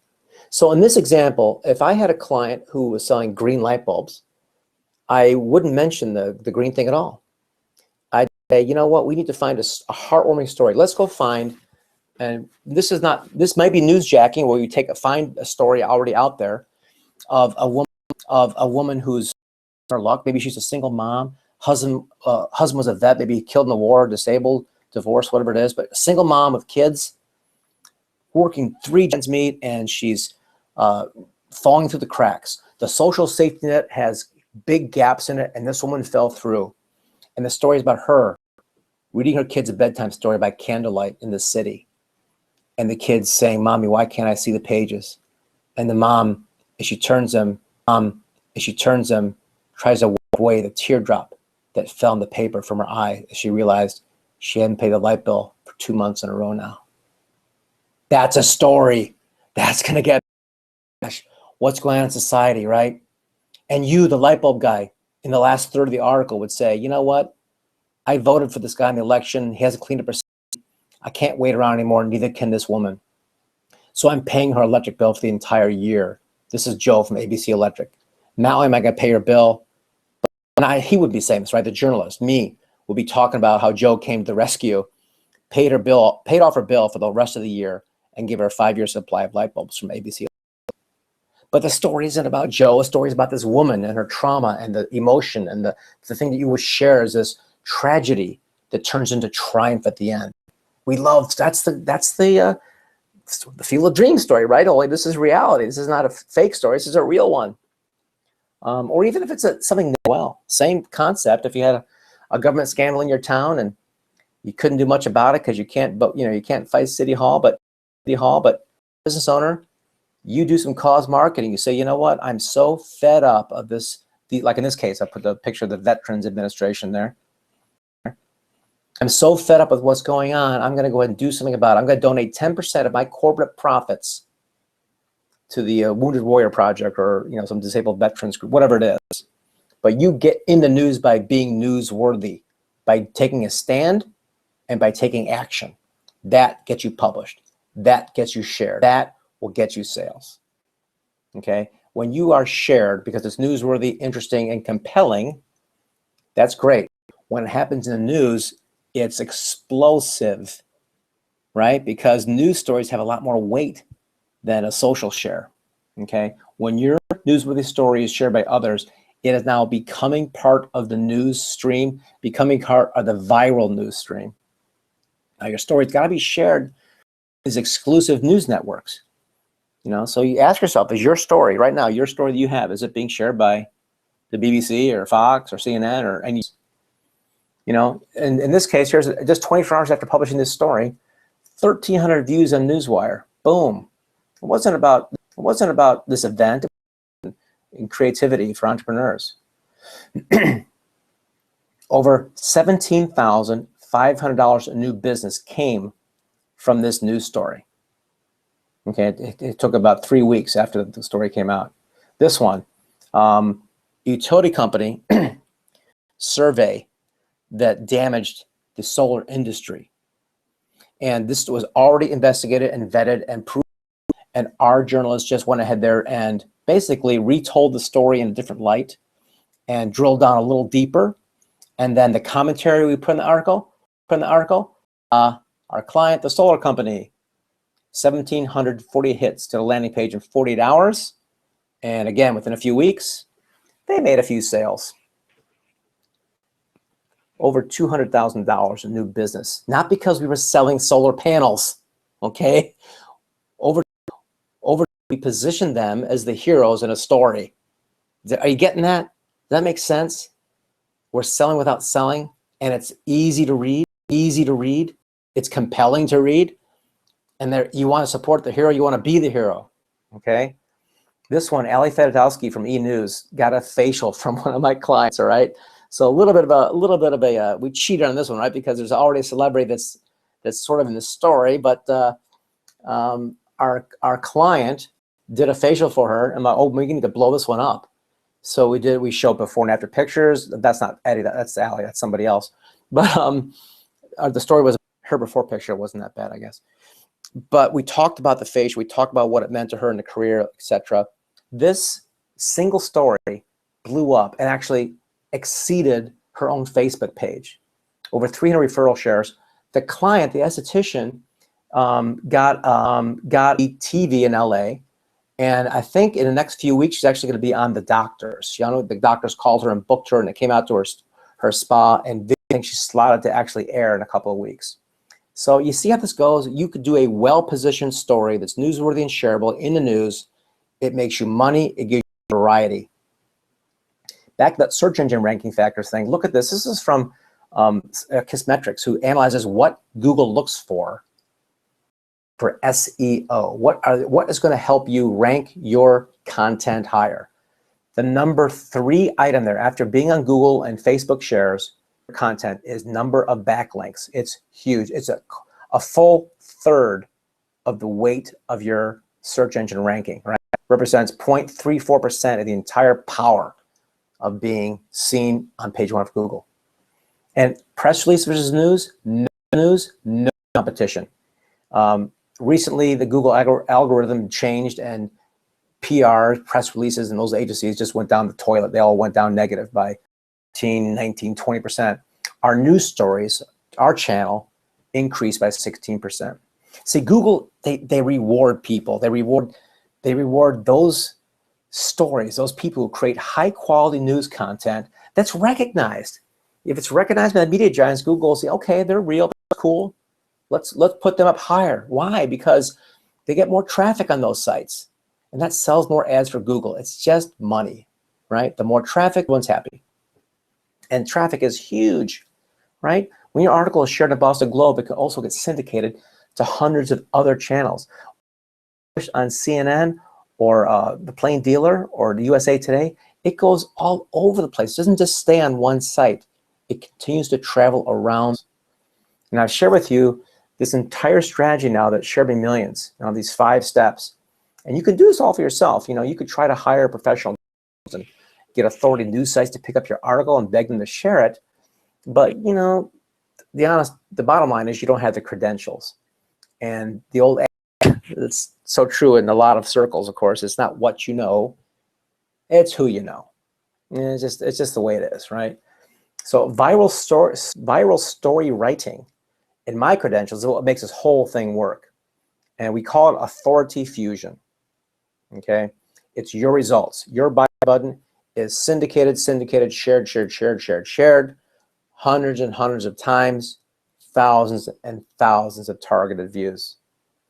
S1: So in this example, if I had a client who was selling green light bulbs, I wouldn't mention the green thing at all. I'd say, you know what, we need to find a heartwarming story. Let's go find, and this might be newsjacking, where you find a story already out there of a woman who's in her luck. Maybe she's a single mom. Husband was a vet, maybe killed in the war, disabled, divorced, whatever it is, but a single mom with kids, working 3 jobs meet, and she's falling through the cracks. The social safety net has big gaps in it, and this woman fell through. And the story is about her reading her kids a bedtime story by candlelight in the city. And the kids saying, "Mommy, why can't I see the pages?" And the mom, as she turns them, tries to wipe away the teardrop that fell in the paper from her eye as she realized she hadn't paid the light bill for 2 months in a row now. That's a story. That's going to get what's going on in society, right? And you, the light bulb guy, in the last third of the article would say, you know what? I voted for this guy in the election. He hasn't cleaned up her seat. I can't wait around anymore, neither can this woman. So I'm paying her electric bill for the entire year. This is Joe from ABC Electric. Not only am I going to pay her bill, but he would be saying this, right? The journalist, me, would be talking about how Joe came to the rescue, paid off her bill for the rest of the year, and give her a 5-year supply of light bulbs from ABC. But the story isn't about Joe. The story is about this woman and her trauma and the emotion, and the thing that you would share is this tragedy that turns into triumph at the end, That's the Field of Dreams story, right? Only this is reality. This is not a fake story. This is a real one. Or even if it's something well, same concept. If you had a government scandal in your town and you couldn't do much about it because you can't fight City Hall, but business owner, you do some cause marketing. You say, you know what? I'm so fed up of this. Like in this case, I put the picture of the Veterans Administration there. I'm so fed up with what's going on. I'm going to go ahead and do something about it. I'm going to donate 10% of my corporate profits to the Wounded Warrior Project, or some disabled veterans group, whatever it is. But you get in the news by being newsworthy, by taking a stand and by taking action. That gets you published. That gets you shared. That will get you sales. Okay? When you are shared because it's newsworthy, interesting, and compelling, that's great. When it happens in the news, it's explosive, right? Because news stories have a lot more weight than a social share, okay? When your newsworthy story is shared by others, it is now becoming part of the news stream, becoming part of the viral news stream. Now your story's got to be shared with exclusive news networks, so you ask yourself, is your story right now, your story that you have, is it being shared by the BBC or Fox or CNN or any, and in this case, here's just 24 hours after publishing this story, 1,300 views on Newswire. Boom. It wasn't about this event in creativity for entrepreneurs. Over $17,500 in new business came from this news story. Okay, it took about 3 weeks after the story came out. This one, utility company survey that damaged the solar industry. And this was already investigated and vetted and proved. And our journalists just went ahead there and basically retold the story in a different light and drilled down a little deeper. And then the commentary we put in the article, our client, the solar company, 1,740 hits to the landing page in 48 hours. And again, within a few weeks, they made a few sales. Over $200,000 in new business. Not because we were selling solar panels, okay? We positioned them as the heroes in a story. Are you getting that? Does that make sense? We're selling without selling, and it's easy to read. It's compelling to read. And there, you want to support the hero, you want to be the hero, okay? This one, Ali Fedotowsky from E! News got a facial from one of my clients, all right? So a little bit of a we cheated on this one, right? Because there's already a celebrity that's sort of in the story, but our client did a facial for her, and we need to blow this one up. So we showed before and after pictures. That's not Eddie, that's Ali, that's somebody else. But the story was her before picture wasn't that bad, I guess. But we talked about the facial, we talked about what it meant to her in the career, etc. This single story blew up and actually exceeded her own Facebook page. Over 300 referral shares. The client, the esthetician, got TV in LA, and I think in the next few weeks she's actually going to be on The Doctors. The doctors called her and booked her, and it came out to her spa, and I think she's slotted to actually air in a couple of weeks. So you see how this goes. You could do a well-positioned story that's newsworthy and shareable in the news. It makes you money. It gives you variety. Back to that search engine ranking factors thing. Look at this. This is from Kissmetrics, who analyzes what Google looks for SEO. What is going to help you rank your content higher? The number 3 item there, after being on Google and Facebook shares content, is number of backlinks. It's huge. It's a full third of the weight of your search engine ranking, right? Represents 0.34% of the entire power of being seen on page 1 of Google. And press release versus news, no competition. Recently, the Google algorithm changed, and PR, press releases, and those agencies just went down the toilet. They all went down negative by 18, 19, 20%. Our news stories, our channel, increased by 16%. See, Google, they reward people. They reward those stories, those people who create high quality news content that's recognized. If it's recognized by the media giants, Google will say, okay, they're real, that's cool. Let's put them up higher. Why? Because they get more traffic on those sites, and that sells more ads for Google. It's just money, right? The more traffic, one's happy. And traffic is huge, right? When your article is shared across the globe, it can also get syndicated to hundreds of other channels. On CNN or the Plain Dealer or the USA Today, it goes all over the place. It doesn't just stay on one site. It continues to travel around. And I've shared with you this entire strategy now that shared by millions, these 5 steps. And you can do this all for yourself. You could try to hire a professional and get authority news sites to pick up your article and beg them to share it. But, the bottom line is you don't have the credentials. And the old it's so true in a lot of circles, of course, it's not what you know, it's who you know. And it's just the way it is, right? So viral story writing, in my credentials, is what makes this whole thing work. And we call it authority fusion, okay? It's your results. Your buy button is syndicated, shared, hundreds and hundreds of times, thousands and thousands of targeted views.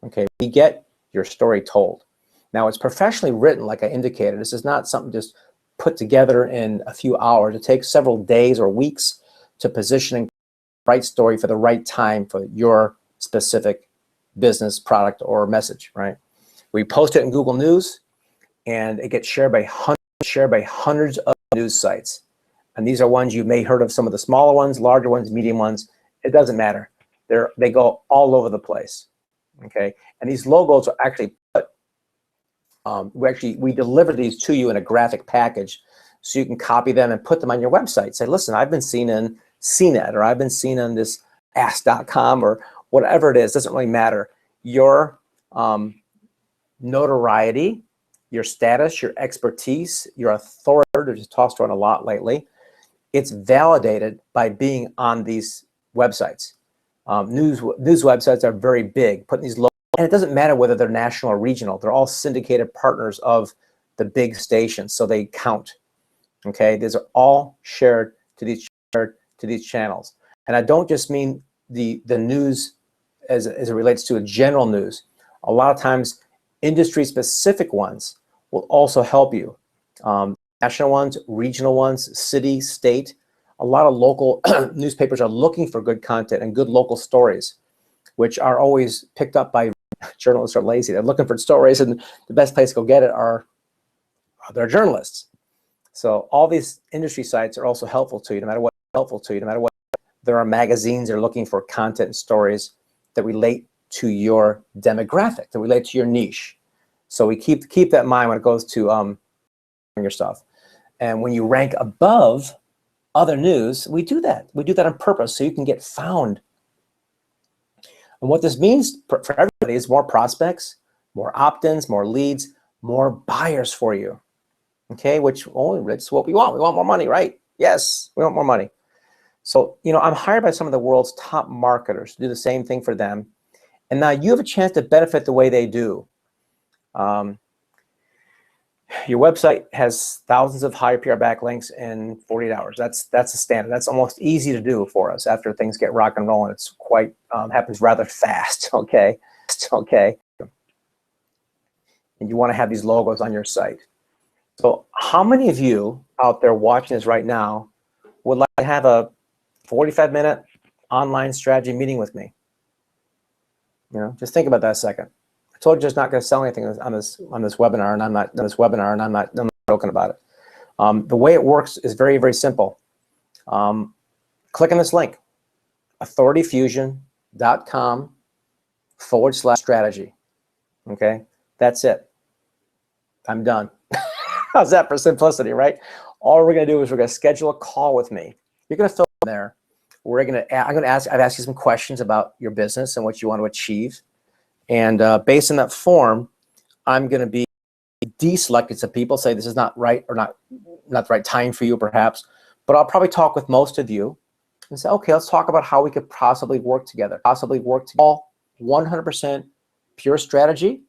S1: Okay, we get your story told. Now, it's professionally written, like I indicated. This is not something just put together in a few hours. It takes several days or weeks to position the right story for the right time for your specific business, product, or message, right? We post it in Google News, and it gets shared by hundreds of news sites. And these are ones you may heard of, some of the smaller ones, larger ones, medium ones. It doesn't matter. They go all over the place. Okay, and these logos are actually put. We deliver these to you in a graphic package, so you can copy them and put them on your website. Say, listen, I've been seen in CNET, or I've been seen on this Ask.com, or whatever it is. Doesn't really matter. Your notoriety, your status, your expertise, your authority, which is tossed around a lot lately, it's validated by being on these websites. News websites are very big, putting these logos, and it doesn't matter whether they're national or regional. They're all syndicated partners of the big stations, so they count. Okay, these are all shared to these channels. And I don't just mean the news as it relates to a general news. A lot of times, industry-specific ones will also help you. National ones, regional ones, city, state. A lot of local newspapers are looking for good content and good local stories, which are always picked up by journalists are lazy. They're looking for stories, and the best place to go get it are their journalists. So all these industry sites are also helpful to you, no matter what. There are magazines that are looking for content and stories that relate to your demographic, that relate to your niche. So we keep that in mind when it goes to your stuff. And when you rank above other news, we do that. We do that on purpose so you can get found. And what this means for everybody is more prospects, more opt-ins, more leads, more buyers for you. Okay, it's what we want. We want more money, right? Yes, we want more money. So, I'm hired by some of the world's top marketers to do the same thing for them. And now you have a chance to benefit the way they do. Your website has thousands of high PR backlinks in 48 hours. That's the standard. That's almost easy to do for us after things get rock and rolling. It's quite happens rather fast. Okay. And you want to have these logos on your site. So how many of you out there watching this right now would like to have a 45-minute online strategy meeting with me? Just think about that a second. I told you just not going to sell anything on this webinar, and I'm not joking about it. The way it works is very, very simple. Click on this link, authorityfusion.com/strategy. Okay, that's it. I'm done. How's that for simplicity, right? All we're going to do is we're going to schedule a call with me. You're going to fill in there. I've asked you some questions about your business and what you want to achieve. And based on that form, I'm going to be deselecting some people, say this is not right or not the right time for you perhaps, but I'll probably talk with most of you and say, okay, let's talk about how we could possibly work together. All 100% pure strategy,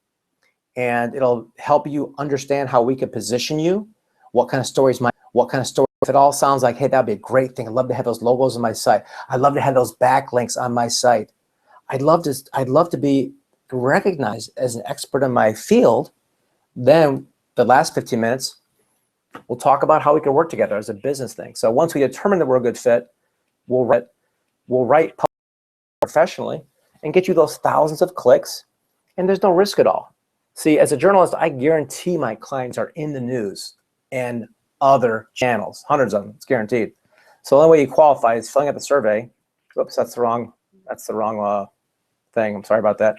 S1: and it'll help you understand how we could position you, what kind of stories, if it all sounds like, hey, that'd be a great thing. I'd love to have those logos on my site. I'd love to have those backlinks on my site. I'd love to be recognized as an expert in my field. Then the last 15 minutes, we'll talk about how we can work together as a business thing. So once we determine that we're a good fit, we'll write professionally and get you those thousands of clicks, and there's no risk at all. See, as a journalist, I guarantee my clients are in the news and other channels, hundreds of them, it's guaranteed. So the only way you qualify is filling out the survey. Oops, that's the wrong thing. I'm sorry about that.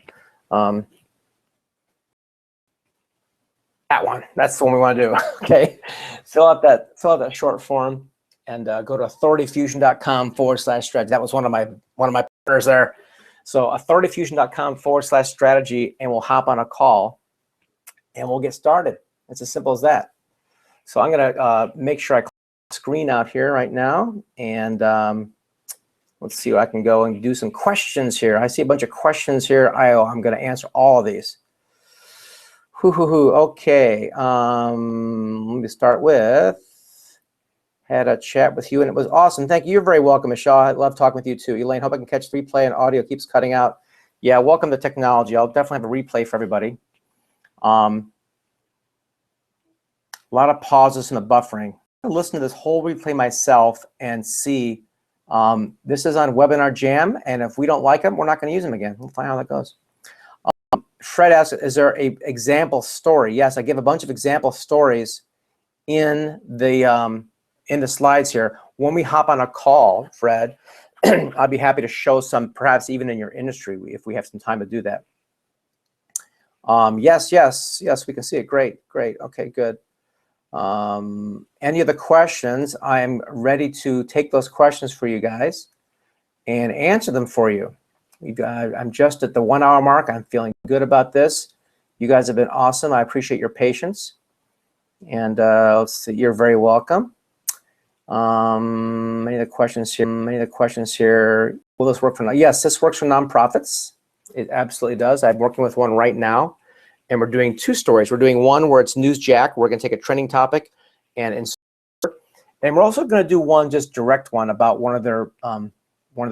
S1: That one, that's the one we want to do. Okay, fill out that short form and go to authorityfusion.com/strategy. That was one of my partners there. So authorityfusion.com/strategy, and we'll hop on a call and we'll get started. It's as simple as that. So I'm gonna make sure I clear the screen out here right now, and let's see what I can go and do some questions here. I see a bunch of questions here. I'm gonna answer all of these. Okay, let me start with, had a chat with you and it was awesome. Thank you. You're very welcome, Michelle. I love talking with you too. Elaine, hope I can catch the replay and audio keeps cutting out. Yeah, welcome to technology. I'll definitely have a replay for everybody. A lot of pauses and the buffering. I'll listen to this whole replay myself and see. This is on Webinar Jam, and if we don't like them, we're not going to use them again. We'll find out how that goes. Fred asks, is there a example story? Yes, I give a bunch of example stories in the slides here. When we hop on a call, Fred, I'd be happy to show some, perhaps even in your industry, if we have some time to do that. Yes, we can see it. Great. Okay, good. Any other questions? I'm ready to take those questions for you guys and answer them for you. I'm just at the 1 hour mark. I'm feeling good about this. You guys have been awesome. I appreciate your patience. And let's see, you're very welcome. Many of the questions here. Will this work for? Yes, this works for nonprofits. It absolutely does. I'm working with one right now, and we're doing two stories. We're doing one where it's newsjack. We're going to take a trending topic and insert, and we're also going to do one just direct one about one of their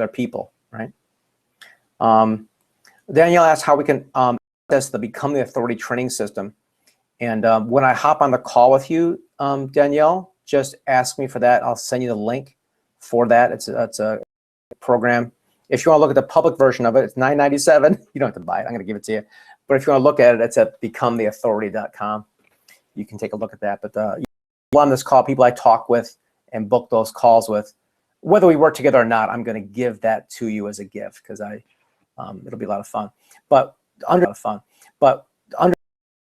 S1: people, right? Danielle asked how we can access the Become the Authority training system. And when I hop on the call with you, Danielle, just ask me for that. I'll send you the link for that. It's a program. If you want to look at the public version of it, it's $9.97. You don't have to buy it. I'm going to give it to you. But if you want to look at it, it's at becometheauthority.com. You can take a look at that. But on this call, people I talk with and book those calls with, whether we work together or not, I'm going to give that to you as a gift because it'll be a lot of fun. But under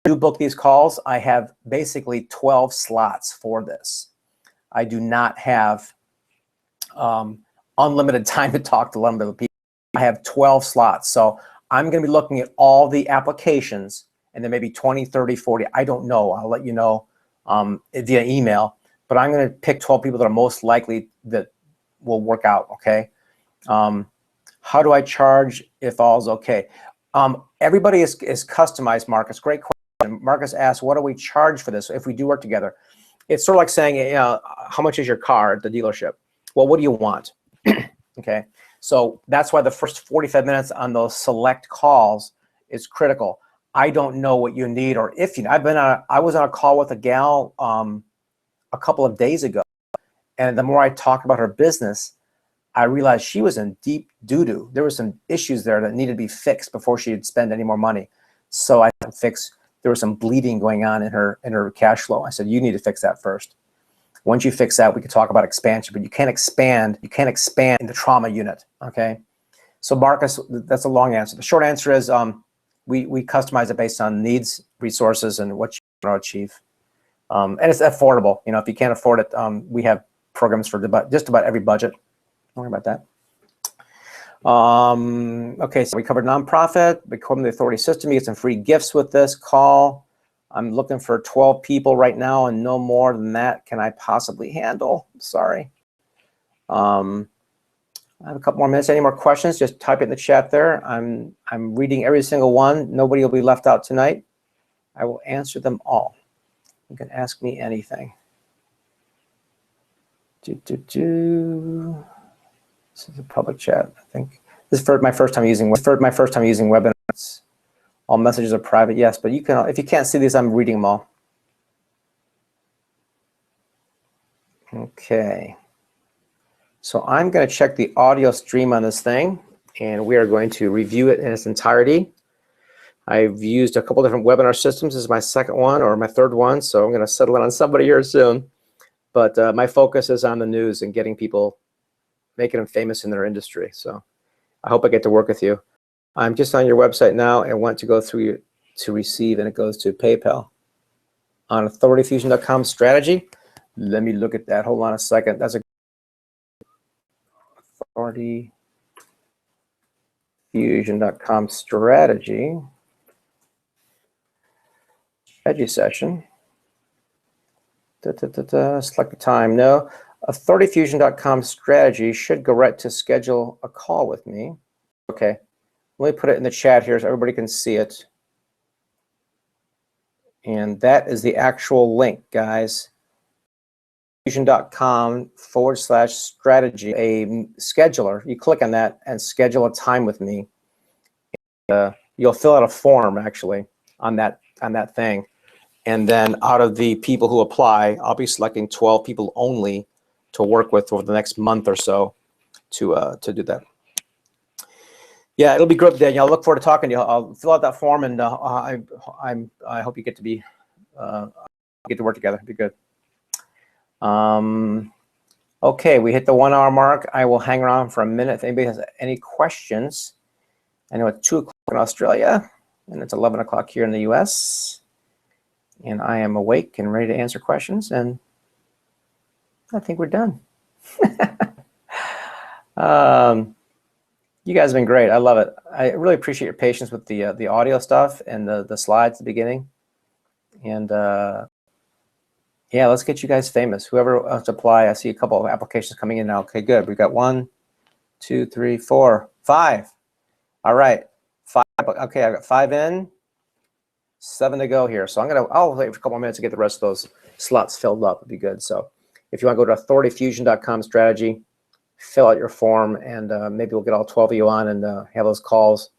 S1: you book these calls, I have basically 12 slots for this. I do not have unlimited time to talk to unlimited people. I have 12 slots. So I'm going to be looking at all the applications, and there may be 20, 30, 40. I don't know. I'll let you know via email. But I'm going to pick 12 people that are most likely that will work out, okay? How do I charge if all's okay? Everybody is customized, Marcus. Great question. Marcus asked, what do we charge for this if we do work together? It's sort of like saying, you know, how much is your car at the dealership? Well, what do you want? Okay, so that's why the first 45 minutes on those select calls is critical. I don't know what you need or if you. I was on a call with a gal a couple of days ago, and the more I talked about her business, I realized she was in deep doo-doo. There were some issues there that needed to be fixed before she'd spend any more money. So I had to fix. There was some bleeding going on in her cash flow. I said, you need to fix that first. Once you fix that, we can talk about expansion, but you can't expand in the trauma unit, okay? So Marcus, that's a long answer. The short answer is we customize it based on needs, resources, and what you want to achieve. And it's affordable. You know, if you can't afford it, we have programs for just about every budget. Don't worry about that. Okay, so we covered nonprofit, Become the Authority system. You get some free gifts with this call. I'm looking for 12 people right now, and no more than that can I possibly handle. Sorry. I have a couple more minutes. Any more questions? Just type it in the chat there. I'm reading every single one. Nobody will be left out tonight. I will answer them all. You can ask me anything. This is a public chat, I think. This is my first time using webinars. All messages are private, yes, but you can, if you can't see these, I'm reading them all. Okay. So I'm going to check the audio stream on this thing, and we are going to review it in its entirety. I've used a couple different webinar systems. This is my second one or my third one, so I'm going to settle in on somebody here soon. But my focus is on the news and getting people, making them famous in their industry. So I hope I get to work with you. I'm just on your website now and want to go through to receive, and it goes to PayPal on authorityfusion.com strategy. Let me look at that. Hold on a second. That's a authorityfusion.com strategy session. Select the time. No. authorityfusion.com strategy should go right to schedule a call with me. Okay. Let me put it in the chat here so everybody can see it. And that is the actual link, guys. fusion.com/strategy, a scheduler. You click on that and schedule a time with me. You'll fill out a form actually on that thing. And then out of the people who apply, I'll be selecting 12 people only to work with over the next month or so to do that. Yeah, it'll be good, Daniel. I look forward to talking to you. I'll fill out that form, and I hope you get to be get to work together. It'll be good. Okay, we hit the 1 hour mark. I will hang around for a minute. If anybody has any questions, I know it's 2 o'clock in Australia, and it's 11 o'clock here in the US. And I am awake and ready to answer questions, and I think we're done. You guys have been great. I love it. I really appreciate your patience with the audio stuff and the slides at the beginning. And yeah, let's get you guys famous. Whoever wants to apply, I see a couple of applications coming in now. Okay, good. We've got 1, 2, 3, 4, 5. All right, 5. Okay, I got 5 in, 7 to go here. So I'll wait for a couple more minutes to get the rest of those slots filled up. It'd be good. So if you want to go to authorityfusion.com strategy, fill out your form, and maybe we'll get all 12 of you on and have those calls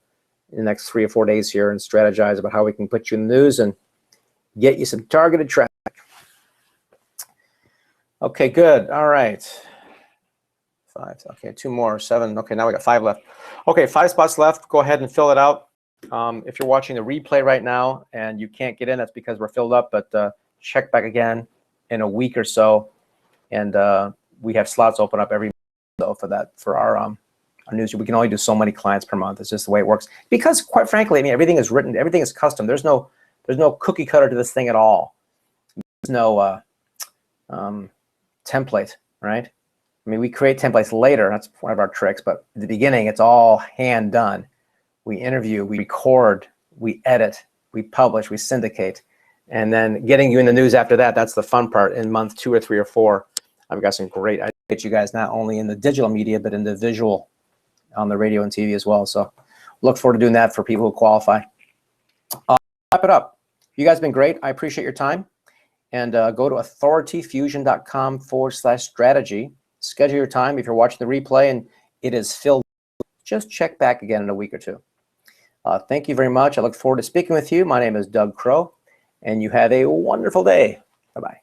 S1: in the next 3 or 4 days here and strategize about how we can put you in the news and get you some targeted traffic. Okay, good. All right. 5. Okay, 2 more. 7. Okay, now we got 5 left. Okay, 5 spots left. Go ahead and fill it out. If you're watching the replay right now and you can't get in, that's because we're filled up. But check back again in a week or so, and we have slots open up every month for our news. We can only do so many clients per month. It's just the way it works. Because quite frankly, I mean, everything is written, everything is custom. There's no cookie cutter to this thing at all. There's no template, right? I mean, we create templates later. That's one of our tricks. But at the beginning, it's all hand done. We interview, we record, we edit, we publish, we syndicate. And then getting you in the news after that, that's the fun part. In month 2 or 3 or 4, I've got some great ideas to get you guys not only in the digital media, but in the visual on the radio and TV as well. So look forward to doing that for people who qualify. Wrap it up. You guys have been great. I appreciate your time. And go to authorityfusion.com/strategy. Schedule your time. If you're watching the replay and it is filled, just check back again in a week or 2. Thank you very much. I look forward to speaking with you. My name is Doug Crow, and you have a wonderful day. Bye-bye.